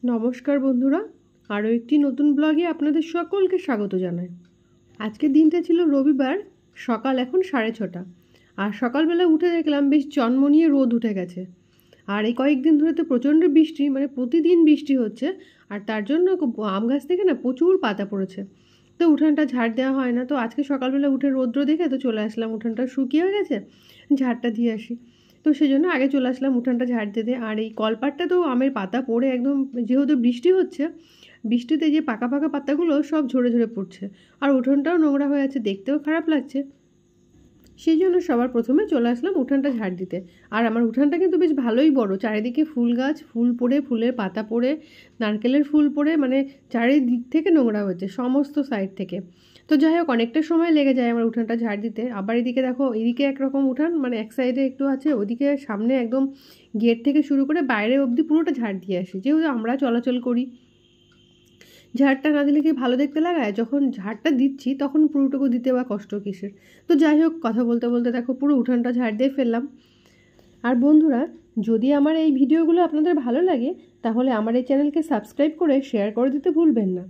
নমস্কার বন্ধুরা, আরও একটি নতুন ব্লগে আপনাদের সকলকে স্বাগত জানাই। আজকের দিনটা ছিল রবিবার, সকাল এখন 6:30। আর সকালবেলা উঠে দেখলাম বেশ জন্মনিয়ে রোদ উঠে গেছে। আর এই কয়েকদিন ধরে তো প্রচণ্ড বৃষ্টি, মানে প্রতিদিন বৃষ্টি হচ্ছে। আর তার জন্য আম গাছ থেকে না প্রচুর পাতা পড়েছে। তো উঠানটা ঝাড় দেওয়া হয় না, তো আজকে সকালবেলা উঠে রৌদ্র দেখে তো চলে আসলাম, উঠানটা শুকিয়ে গেছে, ঝাড়টা দিয়ে আসি। তো সেই জন্য আগে চলে আসলাম উঠানটা ঝাড় দিতে। আর এই কলপাটটা তো আমের পাতা পড়ে একদম, যেহেতু বৃষ্টি হচ্ছে, বৃষ্টিতে যে পাকা পাকা পাতাগুলো সব ঝরে ঝরে পড়ছে। আর উঠোনটাও নোংরা হয়ে আছে, দেখতেও খারাপ লাগছে। সেই জন্য সবার প্রথমে চলে আসলাম উঠানটা ঝাড় দিতে। আর আমার উঠানটা কিন্তু বেশ ভালোই বড়, চারিদিকে ফুল গাছ, ফুল পড়ে, ফুলের পাতা পড়ে, নারকেলের ফুল পড়ে, মানে চারিদিক থেকে নোংরা হয়েছে, সমস্ত সাইড থেকে। তো যাই হোক, অনেকটা সময় লেগে যায় আমার উঠানটা ঝাড় দিতে। আবার এদিকে দেখো, এদিকে একরকম উঠান, মানে এক সাইডে একটু আছে, ওদিকে সামনে একদম গেট থেকে শুরু করে বাইরে অবধি পুরোটা ঝাড় দিয়ে আসি, যেহেতু আমরা চলাচল করি। ঝাড়টা না দিলে কি ভালো দেখতে লাগায়? যখন ঝাড়টা দিচ্ছি তখন পুরোটুকু দিতে বা কষ্ট কিসের। তো যাই হোক, কথা বলতে বলতে দেখো পুরো উঠানটা ঝাড় দিয়ে ফেললাম। আর বন্ধুরা, যদি আমার এই ভিডিওগুলো আপনাদের ভালো লাগে, তাহলে আমার এই চ্যানেলকে সাবস্ক্রাইব করে শেয়ার করে দিতে ভুলবেন না,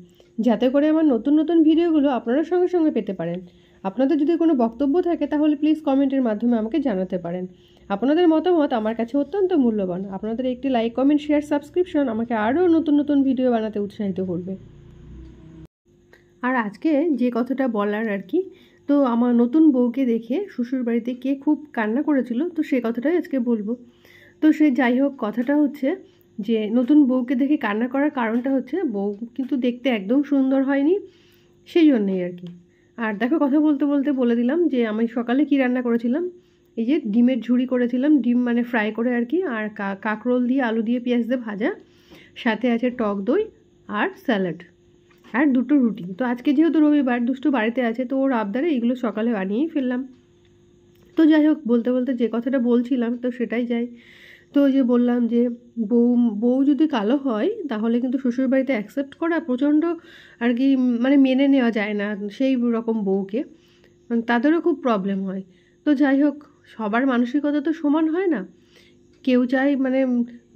যাতে করে আমার নতুন নতুন ভিডিওগুলো আপনারা সঙ্গে সঙ্গে পেতে পারেন। আপনাদের যদি কোনো বক্তব্য থাকে তাহলে প্লিজ কমেন্টের মাধ্যমে আমাকে জানাতে পারেন। আপনাদের মতামত আমার কাছে অত্যন্ত মূল্যবান। আপনাদের একটি লাইক, কমেন্ট, শেয়ার, সাবস্ক্রিপশন আমাকে আরও নতুন নতুন ভিডিও বানাতে উৎসাহিত করবে। আর আজকে যে কথাটা বলার আর কি, তো আমার নতুন বউকে দেখে শ্বশুরবাড়িতে কে খুব কান্না করেছিল, তো সে কথাটাই আজকে বলবো। তো সে যাই হোক, কথাটা হচ্ছে যে নতুন বউকে দেখে কান্না করার কারণটা হচ্ছে বউ কিন্তু দেখতে একদম সুন্দর হয়নি, সেই জন্যেই আর কি। আর দেখো, কথা বলতে বলতে বলে দিলাম যে আমি সকালে কি রান্না করেছিলাম। এই যে ডিমের ঝুড়ি করেছিলাম, ডিম মানে ফ্রাই করে আর কি, আর কাঁকরোল দিয়ে, আলু দিয়ে, পেঁয়াজ দিয়ে ভাজা, সাথে আছে টক দই আর স্যালাড, আর দুটো রুটি। তো আজকে যেহেতু রবিবার, দুষ্টু বাড়িতে আছে, তো ওর আবদারে এগুলো সকালে বানিয়েই ফেললাম। তো যাই হোক, বলতে বলতে যে কথাটা বলছিলাম, তো সেটাই যাই। তো ওই যে বললাম যে বউ বউ যদি কালো হয় তাহলে কিন্তু শ্বশুরবাড়িতে অ্যাকসেপ্ট করা প্রচণ্ড আর কি, মানে মেনে নেওয়া যায় না সেই রকম বউকে, মানে তাদেরও খুব প্রবলেম হয়। তো যাই হোক, সবার মানসিকতা তো সমান হয় না। কেউ চায় মানে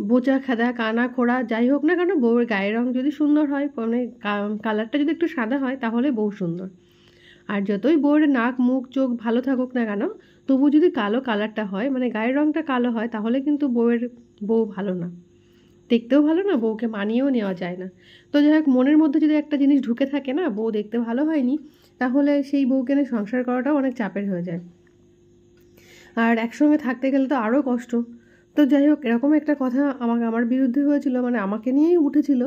বোচা খেদা কানা খোড়া যাই হোক না কেন, বউয়ের গায়ের রং যদি সুন্দর হয়, মানে কালারটা যদি একটু সাদা হয়, তাহলে বউ সুন্দর। আর যতই বউয়ের নাক, মুখ, চোখ ভালো থাকুক না কেন, তবু যদি কালো কালারটা হয়, মানে গায়ের রংটা কালো হয়, তাহলে কিন্তু বউ ভালো না, দেখতেও ভালো না, বউকে মানিয়েও নেওয়া যায় না। তো যাই হোক, মনের মধ্যে যদি একটা জিনিস ঢুকে থাকে না, বউ দেখতে ভালো হয়নি, তাহলে সেই বউকে নিয়ে সংসার করাটাও অনেক চাপের হয়ে যায়। আর একসঙ্গে থাকতে গেলে তো আরও কষ্ট। তো যাই হোক, এরকম একটা কথা আমার বিরুদ্ধে হয়েছিল, মানে আমাকে নিয়েই উঠেছিল।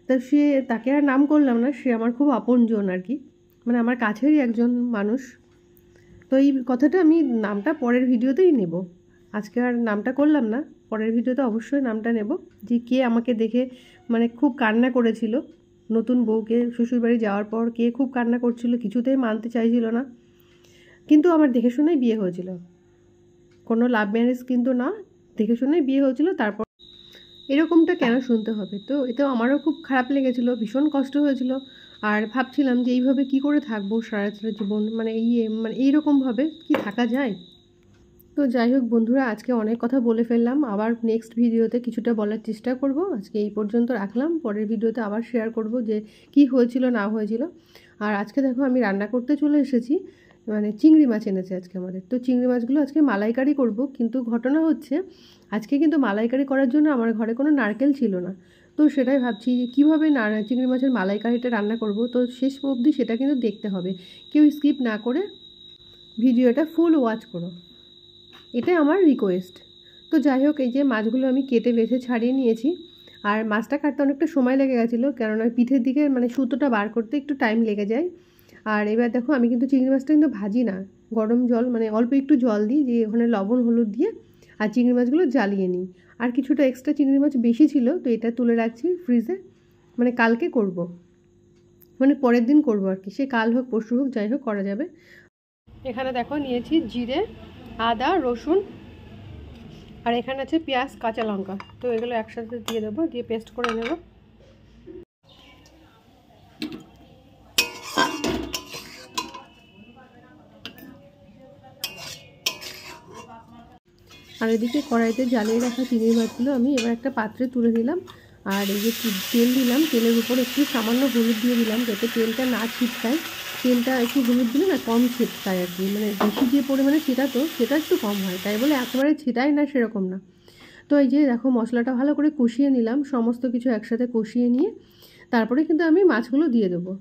তা তাকে আর নাম করলাম না, সে আমার খুব আপনজন আর কি, মানে আমার কাছেরই একজন মানুষ। তো এই কথাটা আমি নামটা পরের ভিডিওতেই নেব, আজকে আর নামটা করলাম না, পরের ভিডিওতে অবশ্যই নামটা নেব, যে কে আমাকে দেখে মানে খুব কান্না করেছিল। নতুন বউকে শ্বশুরবাড়ি যাওয়ার পর কে খুব কান্না করছিল, কিছুতেই মানতে চাইছিল না। কিন্তু আমার দেখে শুনেই বিয়ে হয়েছিল, কোনো লাভ ম্যারেজ কিন্তু না, দেখে শুনেই বিয়ে হয়েছিল। তারপর এরকমটা কেন শুনতে হবে? তো এতেও আমারও খুব খারাপ লেগেছিলো, ভীষণ কষ্ট হয়েছিল। আর ভাবছিলাম যে এইভাবে কি করে থাকবো সারাটা জীবন, মানে মানে এইরকমভাবে কি থাকা যায়? তো যাই হোক বন্ধুরা, আজকে অনেক কথা বলে ফেললাম, আবার নেক্সট ভিডিওতে কিছুটা বলার চেষ্টা করব। আজকে এই পর্যন্ত রাখলাম, পরের ভিডিওতে আবার শেয়ার করব যে কি হয়েছিল না হয়েছিল। আর আজকে দেখো, আমি রান্না করতে চলে এসেছি, মানে চিংড়ি মাছ এনেছে আজকে আমাদের। তো চিংড়ি মাছগুলো আজকে মালাইকারি করব, কিন্তু ঘটনা হচ্ছে আজকে কিন্তু মালাইকারি করার জন্য আমার ঘরে কোনো নারকেল ছিল না। তো সেটাই ভাবছি যে কীভাবে চিংড়ি মাছের মালাইকারিটা রান্না করব। তো শেষ অবধি সেটা কিন্তু দেখতে হবে, কেউ স্কিপ না করে ভিডিওটা ফুল ওয়াচ করো, এটাই আমার রিকোয়েস্ট। তো যাই হোক, এই যে মাছগুলো আমি কেটে বেছে ছাড়িয়ে নিয়েছি। আর মাছটা কাটতে অনেকটা সময় লেগে গেছিলো, কেননা পিঠের দিকে মানে সুতোটা বার করতে একটু টাইম লেগে যায়। আর এবার দেখো, আমি কিন্তু চিংড়ি মাছটা কিন্তু ভাজি না, গরম জল মানে অল্প একটু জল দিই, যে ওখানে লবণ হলুদ দিয়ে আর চিংড়ি মাছগুলো জ্বালিয়ে নিই। আর কিছুটা এক্সট্রা চিংড়ি মাছ বেশি ছিল, তো এটা তুলে রাখছি ফ্রিজে, মানে কালকে করব, মানে পরের দিন করব আর কি, সে কাল হোক পরশু হোক, যাই হোক করা যাবে। এখানে দেখো নিয়েছি জিরে, আদা, রসুন, আর এখানে আছে পেঁয়াজ, কাঁচা লঙ্কা। তো এগুলো একসাথে দিয়ে দেবো, দিয়ে পেস্ট করে নেব। আর এদিকে কড়াইতে জ্বালিয়ে রাখা চিংড়ি মাছগুলো আমি এবার একটা পাত্রে তুলে নিলাম। আর এই যে তেল দিলাম, তেলের উপর একটু সামান্য হলুদ দিয়ে দিলাম যাতে তেলটা না ছিটকায়। তেলটা একটু হলুদ দিলে না কম ছিটকায় আর কি, মানে বেশি যে পরিমাণে ছিটাতো সেটা একটু কম হয়, তাই বলে একেবারে ছিটায় না সেরকম না। তো এই যে দেখো মশলাটা ভালো করে কষিয়ে নিলাম, সমস্ত কিছু একসাথে কষিয়ে নিয়ে তারপরে কিন্তু আমি মাছগুলো দিয়ে দেবো।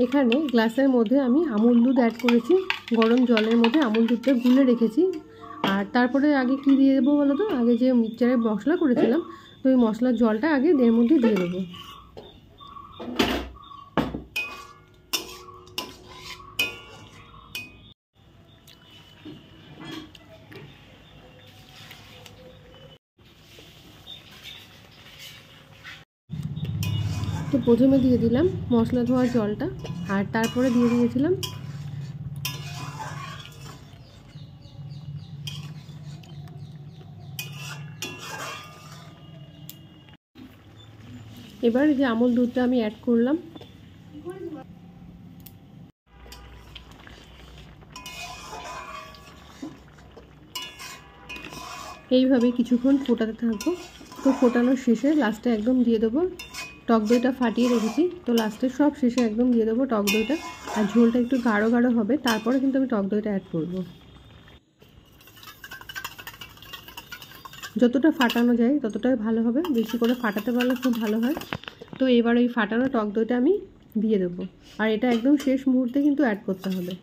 এখানে গ্লাসের মধ্যে আমি আমুল দুধ অ্যাড করেছি, গরম জলের মধ্যে আমুল দুধটা গুলে রেখেছি। আর তারপরে আগে কি দিয়ে দেবো বলো তো, আগে যে মিক্সচারে মশলা করেছিলাম, তো ওই মশলার জলটা আগে এর মধ্যে দিয়ে দেবো। তো প্রথমে দিয়ে দিলাম মশলা ধোয়ার জলটা, আর তারপরে দিয়ে দিয়েছিলাম এবার যে আমুল দুধটা আমি অ্যাড করলাম। এইভাবে কিছুক্ষণ ফোটাতে থাকবো। তো ফোটানোর শেষে লাস্টে একদম দিয়ে দেবো টক দইটা ফাটিয়ে রেখেছি, তো লাস্টে সব শেষে একদম দিয়ে দেবো টক দইটা। আর ঝোলটা একটু গাঢ় গাঢ় হবে, তারপরে কিন্তু আমি টক দইটা অ্যাড করবো। যতটা ফাটানো যায় ততটাই ভালো হবে, বেশি করে ফাটাতে পারলে খুব ভালো হয়। তো এবার ওই ফাটানো টক দইটা আমি দিয়ে দেবো, আর এটা একদম শেষ মুহূর্তে কিন্তু অ্যাড করতে হবে।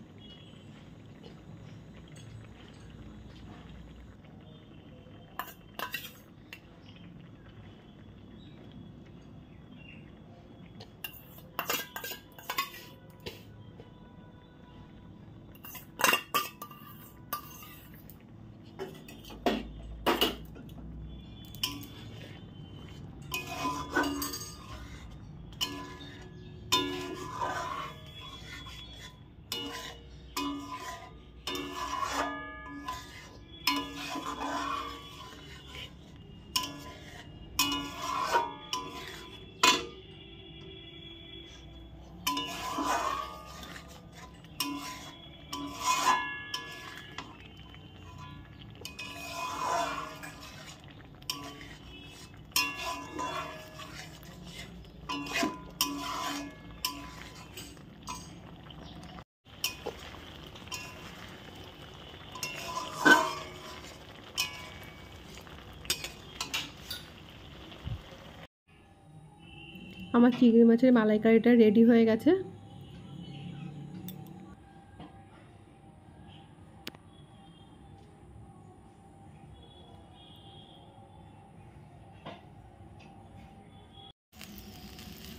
আমার চিংড়ি মাছের মালাইকারিটা রেডি হয়ে গেছে।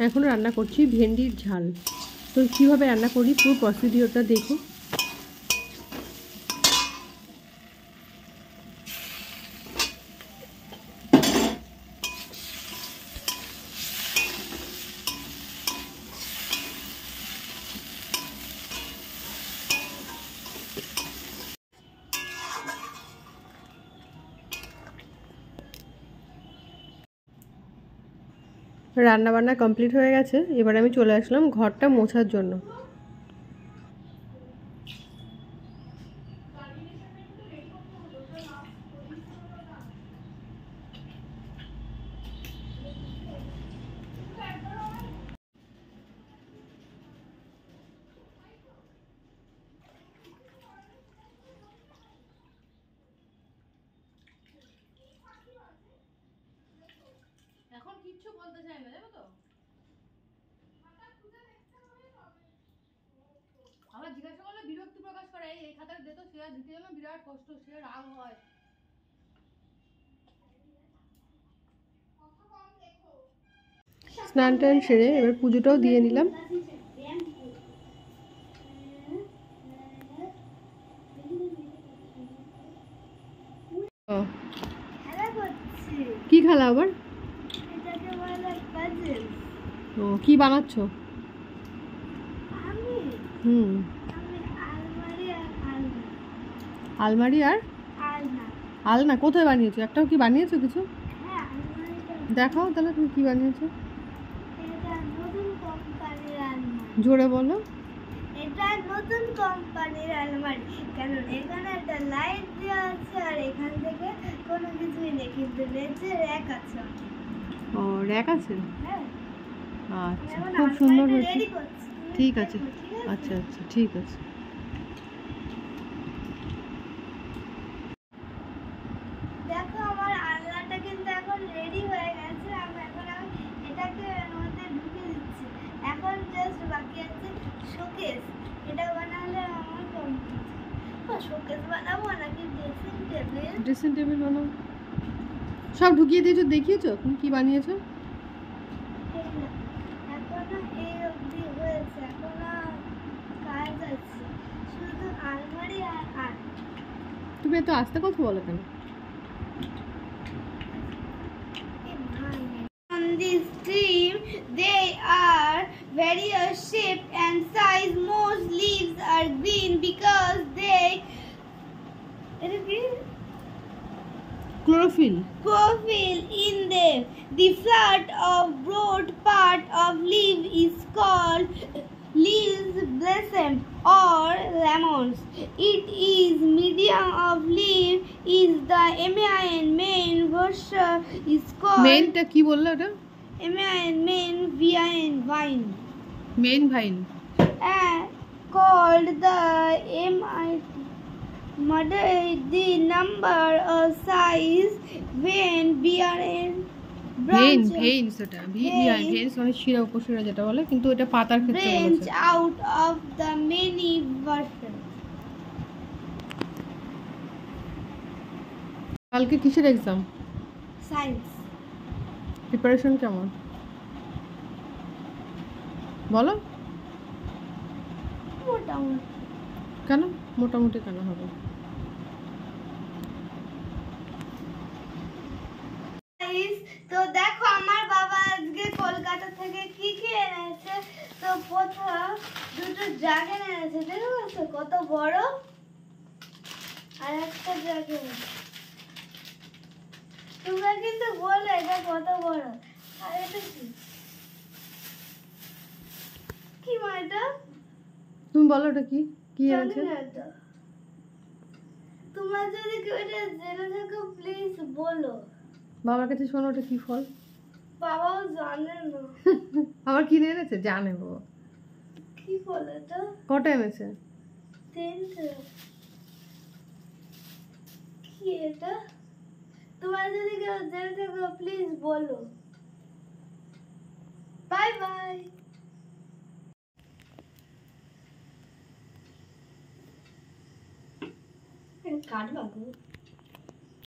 এখন রান্না করছি ভেন্ডির ঝাল। তো কীভাবে রান্না করি পুরো প্রসিডিওরটা দেখো। রান্নাবান্না কমপ্লিট হয়ে গেছে, এবার আমি চলে আসলাম ঘরটা মোছার জন্য। এখন কিচ্ছু বলতে চাই না, জানো তো। আবার জিজ্ঞাসা করলে বিরক্তি প্রকাশ করে, এই খাতাটা দে তো, সে দিতে গেলে বিরাট কষ্ট, সে রাগ হয়। স্নান টান সেরে এবার পুজোটাও দিয়ে নিলাম। কি খেলা আবার? ও কি বানাচ্ছ? হুম, আলমারি আর আলনা কোথায় বানিয়েছো? একটাও কি বানিয়েছো কিছু? দেখাও তাহলে তুমি কি বানিয়েছো, জোরে বলো। এটা নতুন কোম্পানির আলমারি, কারণ এখানে একটা লাইট দেওয়া আছে আর এখান থেকে কোনো কিছুই নেই, কিন্তু নিচে র্যাক আছে। ও, র্যাক আছে? হ্যাঁ, আচ্ছা, খুব সুন্দর হয়েছে। রেডি করছি। ঠিক আছে, আচ্ছা আচ্ছা, ঠিক আছে। দেখো আমার আলনাটা কিন্তু এখন রেডি হয়ে গেছে। এখন আমি এটাকে এর মধ্যে ঢুকিয়ে দিচ্ছি। এখন জাস্ট বাকি আছে শোকেস। এটা বানালে আমার কমপ্লিট। শোকেস বানাবো নাকি ড্রেসিং টেবিল? ড্রেসিং টেবিল বানাও। সব ঢুকিয়ে দিয়েছো, দেখিয়েছো তুমি কি বানিয়েছো? এখনো এই অবধি হয়েছে, এখনো কাজ আছে, শুধু আলমারি আর আর্ট। তুমি এত আস্তে কথা বলো কেন? On this team, they are various shape and size. Most leaves are green because they chlorophyll. chlorophyll in them. The flat of broad part of leaf is called leaves blossom or lemons. It is medium of leaf is the main version is called মেইনটা কি বললো ওটা? main vine main vine. and called the mother the number of size when bear in vein, branch veins ওটা veins মানে শিরা উপশিরা যেটা বলে, কিন্তু এটা পাতার ক্ষেত্রে branch বলেছে। out of the many versions. কালকে কিসের এক্সাম? Science. প্রিপারেশন কেমন বলো? মোটামুটি। কেন মোটামুটি কেন হবে? তো দেখো আমার বাবা আজকে কলকাতা থেকে কি কি এনেছে। তো প্রথম দুটো জাগ এনেছে, দেখো কত বড়, আর একটা জাগ এনেছে। তোমরা কিন্তু বলো এটা কত বড়। আর এটা কি কি মা? এটা তুমি বলো এটা কি কি জানি আছে? না এটা। তোমরা যদি কেউ এটা জেনে থাকো প্লিজ বলো। বাবার কাছে শোনো ওটা কি ফল। বাবাও জানে না। আবার কিনে এনেছে, জানে বাবা। কি ফল এটা? কটা এনেছে? তিনটে। কি এটা? তোমরা যদি কেউ জেনে থাকো প্লিজ বলো। Bye bye. কাটবা গো।